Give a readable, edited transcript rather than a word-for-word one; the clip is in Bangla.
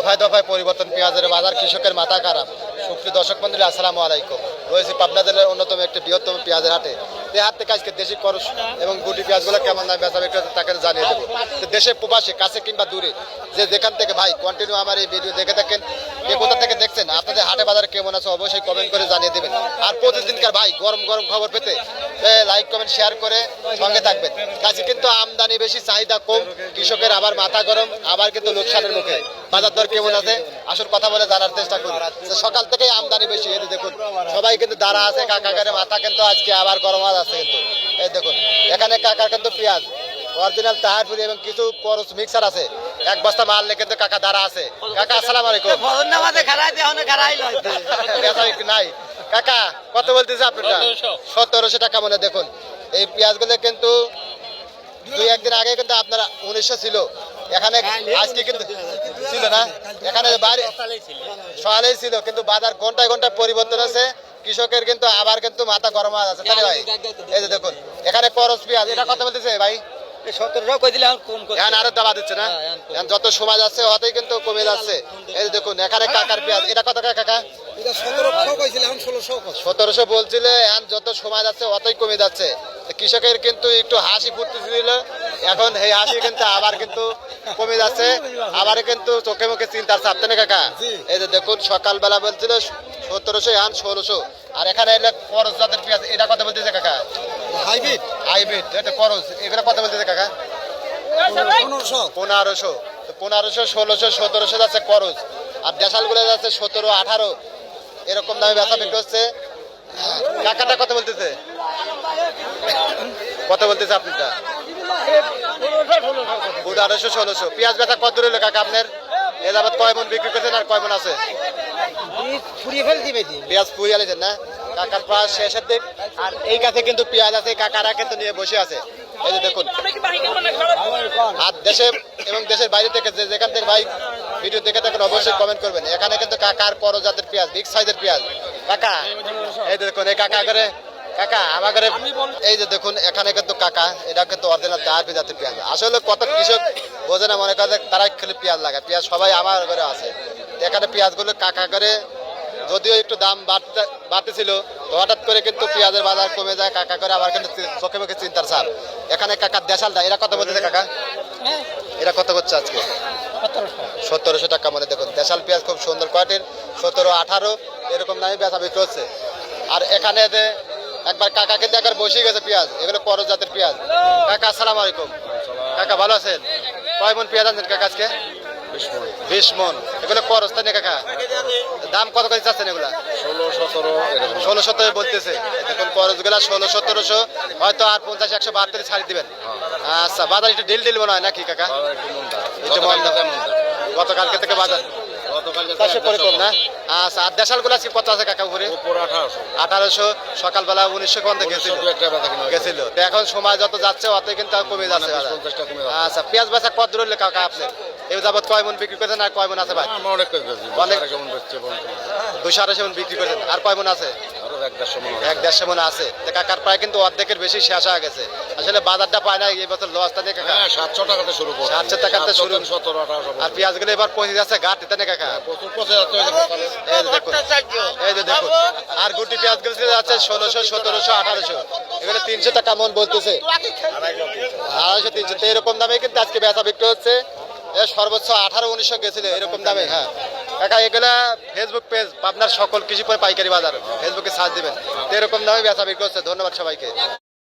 দফায় দফায় পরিবর্তন, পেঁয়াজের বাজার, কৃষকের মাথা খারাপ। সুপ্রিয় দর্শক মন্ডলী, আসসালামু আলাইকুম। রয়েছে পাবনা জেলার অন্যতম একটি বৃহত্তম পেঁয়াজের হাটে। এই হাট থেকে আজকে দেশি করস এবং গুটি পেঁয়াজগুলো কেমন দামে বেচা বিক্রি হচ্ছে তাকে জানিয়ে দেবো। তো দেশে প্রবাসী, কাছে কিংবা দূরে, যে যেখান থেকে ভাই কন্টিনিউ আমার এই ভিডিও দেখে থাকেন, কে কোথা থেকে দেখছেন, আপনাদের হাটে বাজারে কেমন আছে অবশ্যই কমেন্ট করে জানিয়ে দেবেন। আর প্রতিদিনকার ভাই গরম গরম খবর পেতে লাইক কমেন্ট শেয়ার করে সঙ্গে থাকবেন। কাছে কিন্তু আমদানি বেশি, চাহিদা কম, কৃষকের আবার মাথা গরম, আবার কিন্তু লোকসানের মুখে। বাজার দর কেমন আছে আসল কথা বলে জানার চেষ্টা করি। সকাল থেকেই আমদানি বেশি, এই দেখুন সবাই কিন্তু দাঁড়া আছে, কাকাগারে মাথা কিন্তু আজকে আবার গরম আছে কিন্তু। এই দেখুন এখানে কাকার কিন্তু পেঁয়াজ অরিজিনাল তাহারপুরি এবং কিছু করস মিক্সার আছে, এক বস্তা মাল নিয়ে কিন্তু কাকা দাঁড়া আছে। কাকা আসসালামু আলাইকুম। নাই কাকা, কত বলতেছে আপনারা? 1700 টাকা মনে। দেখুন এই পেঁয়াজগুলো কিন্তু দুই একদিন আগে কিন্তু আপনারা 1900 ছিল, এখানে আজকে কিন্তু ছিল না, এখানে বাইরে সকালেই ছিল, কিন্তু বাজার ঘন্টায় ঘন্টায় পরিবর্তন আছে। কৃষকের কিন্তু আবার কিন্তু মাথা গরম আছে, তাই ভাই? এই যে দেখুন এখানে করস পেঁয়াজ, এটা কত বলতেছে ভাই? 1700 কই দিলে এখন কম এখন আরো দাবা দিচ্ছে না, এখন যত সময় যাচ্ছে হতেই কিন্তু কমে যাচ্ছে। এই যে দেখুন এখানে কাকার পেঁয়াজ, এটা কত টাকা কাকা? 1700 বলছিলে, এখন যত সময় যাচ্ছে অতই কমে যাচ্ছে। কৃষকের কিন্তু একটু হাসি ফুটতেছিল, এখন এই হাসি কিন্তু আবার কিন্তু কমে যাচ্ছে, আবার কিন্তু চোখে মুখে চিন্তার চাপতে না কাকা। এই যে দেখুন সকালবেলা বলছিল 1700, এখন 1600। আর এখানে এলে করস জাতের পেঁয়াজ, এটা কত বলতেছে কাকা? হাইব্রিড। হাইব্রিড এটা করস, এগুলো কত বলতেছে কাকা? 1500। 1500, 1600, 1700 যাচ্ছে করস। আর দেশালগুলো যাচ্ছে 17, 18 এরকম দামে বেচা বিক্রি হচ্ছে। কাকাটা কত বলতেছে? কত বলতেছে আপনারটা? 1500, 1600। পেঁয়াজ বেচা কত রইল কাকা আপনার? এ যাবত কয় মন বিক্রি করছেন আর কয় মন আছে? পেঁয়াজ পুড়িয়ে আলেছেন না কাকার? প্রায় শেষের দিক। আর এই কাছে কিন্তু পেঁয়াজ আছে, কাকারা কিন্তু নিয়ে বসে আছে। এই যে দেখুন, আর দেশে এবং দেশের বাইরে থেকে যেখান থেকে ভাই ভিডিও দেখে থাকেন অবশ্যই কমেন্ট করবেন। এখানে কিন্তু কাকার করস জাতের পেঁয়াজ, বিগ সাইজের পেঁয়াজ। কাকা এই দেখুন, এই কাকা করে কাকা আমার ঘরে, এই যে দেখুন এখানে কিন্তু কাকা, এটা কিন্তু অরিজিনাল তাহারপুরি জাতের পেঁয়াজ। আসলে কত কৃষক বোঝে না, মনে করে তারাই খেলে পেঁয়াজ লাগায়। পেঁয়াজ সবাই আমার ঘরে আছে। এখানে পেঁয়াজগুলো কাকা করে, যদিও একটু দাম বাড়তেছিল, তো হঠাৎ করে কিন্তু পেঁয়াজের বাজার কমে যায়, কাকা করে আবার কিন্তু চোখে মুখে চিন্তার চাপ। এখানে কাকার দেশালটা, এরা কত বলতেছে কাকা? এরা কত করছে আজকে? 1700 টাকা মনে। দেখুন দেশাল পেঁয়াজ খুব সুন্দর কোয়ালিটির, 17, 18 এরকম দামে বেচা বিক্রি হচ্ছে। আর এখানে যে একবার কাকা কিন্তু একবার বসে গেছে পেঁয়াজ, এগুলো করস জাতের পেঁয়াজ। কাকা আসসালামু আলাইকুম। কাকা ভালো আছেন? কয় মন পেঁয়াজ আনছেন কাকা আজকে? 20 মন। এগুলো করস তাই না কাকা? দাম কত করে চাচ্ছেন এগুলা? 16, 17 বলতেছে। দেখুন করস গুলা 16, 1700, হয়তো আর 50, 172 ছাড়ি দিবেন। আচ্ছা, বাজার একটু ডিল মনে হয় নাকি কাকা? একটু মন্দা। গতকালকে থেকে বাজার না? আচ্ছা, আর দেশাল গুলা কত আছে কাকা? উপরে 1800, সকালবেলা 1900 পর্যন্ত গেছিল। তো এখন সময় যত যাচ্ছে অতই কিন্তু কমে যাচ্ছে। আচ্ছা, পেঁয়াজ বেচা কত রইল কাকা আপনার? এই যাবত কয় মন বিক্রি করেছেন আর কয় মন আছে ভাই? 200-250 মন বিক্রি করেছেন, আর কয় মন আছে? 1-150 মন আছে। কাকার প্রায় কিন্তু অর্ধেকের বেশি শেষ হয়ে গেছে। আসলে বাজারটা পায় না এই বছর, লসটা নেই কাকা। 700 টাকাতে শুরু করে, 700 টাকাতে শুরু। 17-18। আর পেঁয়াজগুলো এবার পচে যাচ্ছে, ঘাট দিতে নেই কাকা। প্রচুর পচে যাচ্ছে। এই যে দেখুন, এই যে দেখুন, আর গুটি পেঁয়াজগুলো যাচ্ছে 1600, 1700, 1800। এখানে 300 টাকা মন বলতেছে, 250, 300। এরকম দামে কিন্তু আজকে বেচা বিক্রি হচ্ছে। সর্বোচ্চ 18-1900 গেছিল এরকম দামে। হ্যাঁ কাকা, এগুলা ফেসবুক পেজ আপনার সকল কৃষি পণ্য পাইকারি বাজার, ফেসবুকে সার্চ দিবেন, এরকম দামে বেচা বিক্রি হচ্ছে। ধন্যবাদ সবাইকে।